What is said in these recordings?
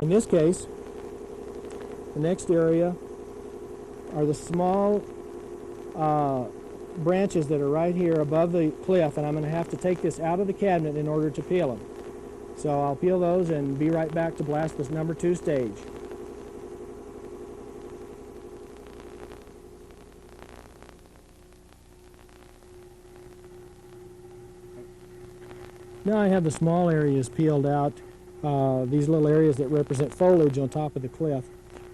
In this case, the next area are the small branches that are right here above the cliff, and I'm going to have to take this out of the cabinet in order to peel them. So I'll peel those and be right back to blast this number 2 stage. Now I have the small areas peeled out, these little areas that represent foliage on top of the cliff.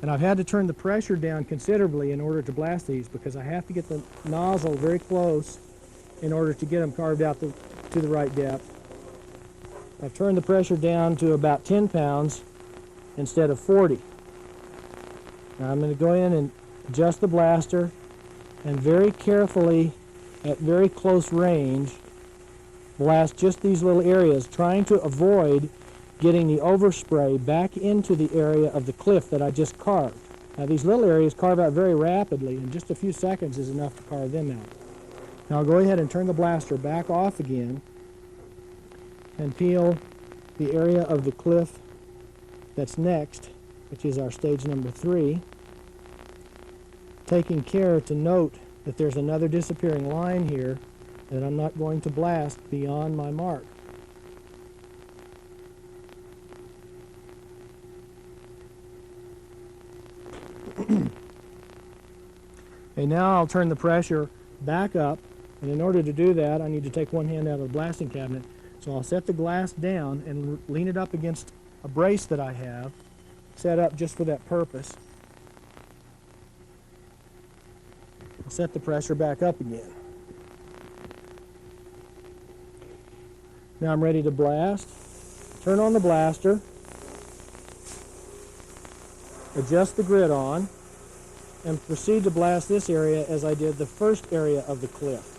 And I've had to turn the pressure down considerably in order to blast these, because I have to get the nozzle very close in order to get them carved out to the right depth. I've turned the pressure down to about 10 pounds instead of 40. Now I'm going to go in and adjust the blaster and very carefully, at very close range, blast just these little areas, trying to avoid getting the overspray back into the area of the cliff that I just carved. Now these little areas carve out very rapidly, and just a few seconds is enough to carve them out. Now I'll go ahead and turn the blaster back off again and peel the area of the cliff that's next, which is our stage number 3, taking care to note that there's another disappearing line here that I'm not going to blast beyond my mark. Okay, now I'll turn the pressure back up, and in order to do that I need to take one hand out of the blasting cabinet. So I'll set the glass down and lean it up against a brace that I have set up just for that purpose. I'll set the pressure back up again. Now I'm ready to blast. Turn on the blaster, adjust the grid on, and proceed to blast this area as I did the first area of the cliff.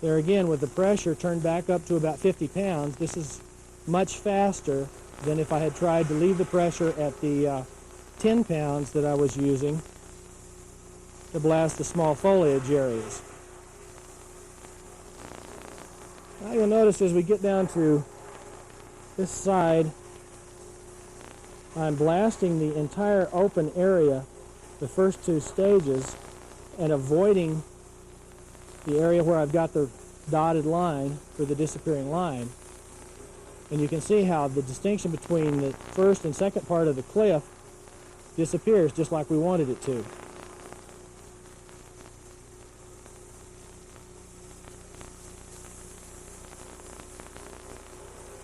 There again, with the pressure turned back up to about 50 pounds, this is much faster than if I had tried to leave the pressure at the 10 pounds that I was using to blast the small foliage areas. Now you'll notice as we get down to this side, I'm blasting the entire open area, the first 2 stages, and avoiding the area where I've got the dotted line for the disappearing line. And you can see how the distinction between the first and second part of the cliff disappears just like we wanted it to.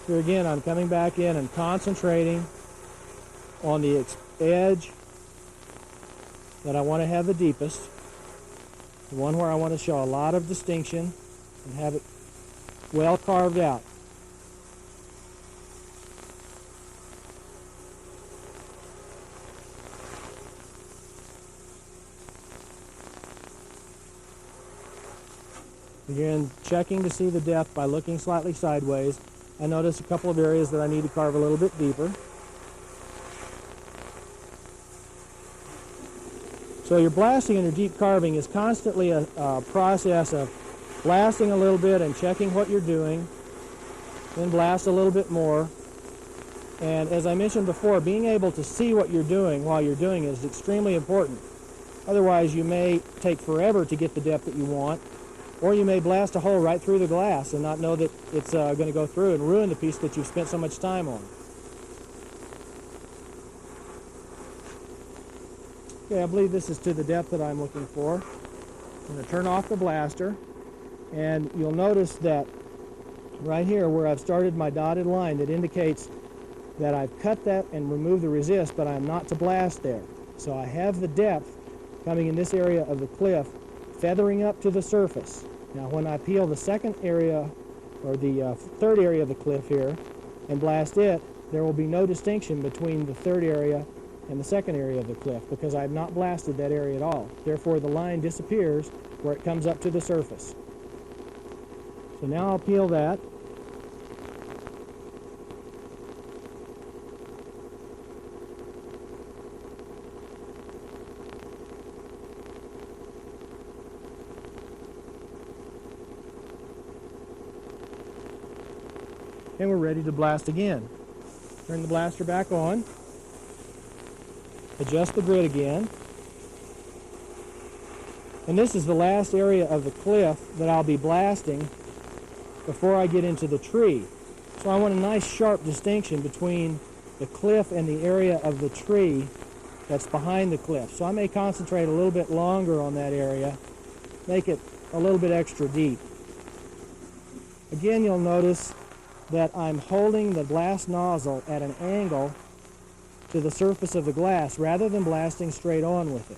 Here again, I'm coming back in and concentrating on the edge that I want to have the deepest, the one where I want to show a lot of distinction and have it well carved out. Again, checking to see the depth by looking slightly sideways. I notice a couple of areas that I need to carve a little bit deeper. So your blasting and your deep carving is constantly a process of blasting a little bit and checking what you're doing, then blast a little bit more. And as I mentioned before, being able to see what you're doing while you're doing it is extremely important. Otherwise, you may take forever to get the depth that you want, or you may blast a hole right through the glass and not know that it's going to go through and ruin the piece that you've spent so much time on. Okay, I believe this is to the depth that I'm looking for. I'm going to turn off the blaster, and you'll notice that right here where I've started my dotted line that indicates that I've cut that and removed the resist, but I'm not to blast there. So I have the depth coming in this area of the cliff, feathering up to the surface. Now when I peel the second area, or the third area of the cliff here, and blast it, there will be no distinction between the third area and the second area of the cliff, because I have not blasted that area at all. Therefore the line disappears where it comes up to the surface. So now I'll peel that. And we're ready to blast again. Turn the blaster back on. Adjust the grid again. And this is the last area of the cliff that I'll be blasting before I get into the tree. So I want a nice sharp distinction between the cliff and the area of the tree that's behind the cliff. So I may concentrate a little bit longer on that area, make it a little bit extra deep. Again, you'll notice that I'm holding the blast nozzle at an angle to the surface of the glass rather than blasting straight on with it.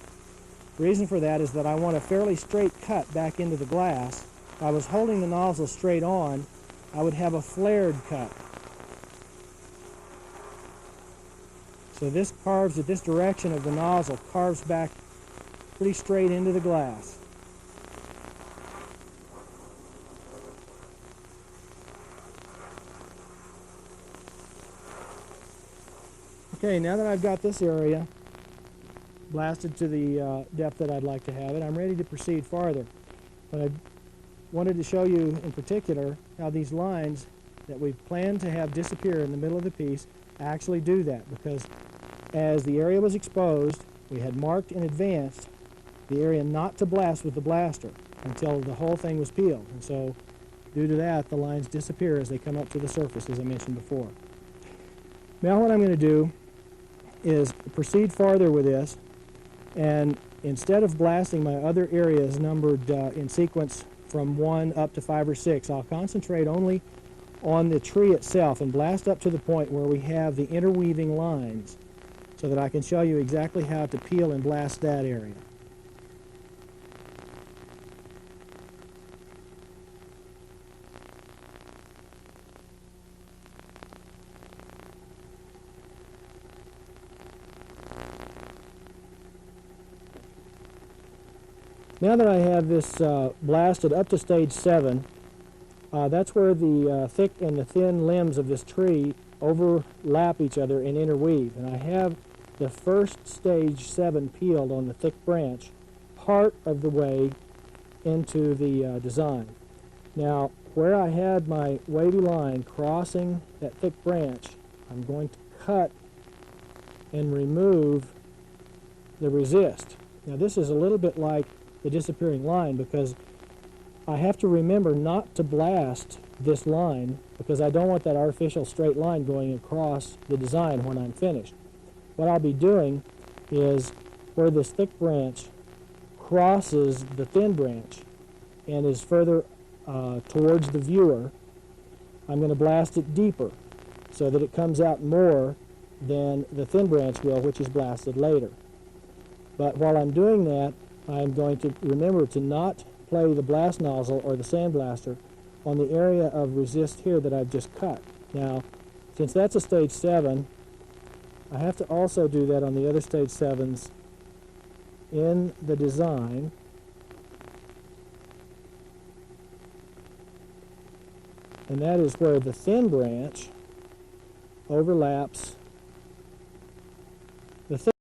The reason for that is that I want a fairly straight cut back into the glass. If I was holding the nozzle straight on, I would have a flared cut. So this carves at this direction of the nozzle, carves back pretty straight into the glass. Okay, now that I've got this area blasted to the depth that I'd like to have it, I'm ready to proceed farther. But I wanted to show you in particular how these lines that we plan to have disappear in the middle of the piece actually do that, because as the area was exposed, we had marked in advance the area not to blast with the blaster until the whole thing was peeled. And so due to that, the lines disappear as they come up to the surface, as I mentioned before. Now what I'm going to do is proceed farther with this, and instead of blasting my other areas numbered in sequence from 1 up to 5 or 6, I'll concentrate only on the tree itself and blast up to the point where we have the interweaving lines so that I can show you exactly how to peel and blast that area. Now that I have this blasted up to stage 7, that's where the thick and the thin limbs of this tree overlap each other and interweave. And I have the first stage 7 peeled on the thick branch part of the way into the design. Now, where I had my wavy line crossing that thick branch, I'm going to cut and remove the resist. Now, this is a little bit like the disappearing line, because I have to remember not to blast this line because I don't want that artificial straight line going across the design when I'm finished. What I'll be doing is where this thick branch crosses the thin branch and is further towards the viewer, I'm going to blast it deeper so that it comes out more than the thin branch will, which is blasted later. But while I'm doing that, I'm going to remember to not play the blast nozzle or the sandblaster on the area of resist here that I've just cut. Now, since that's a stage 7, I have to also do that on the other stage 7s in the design. And that is where the thin branch overlaps the thick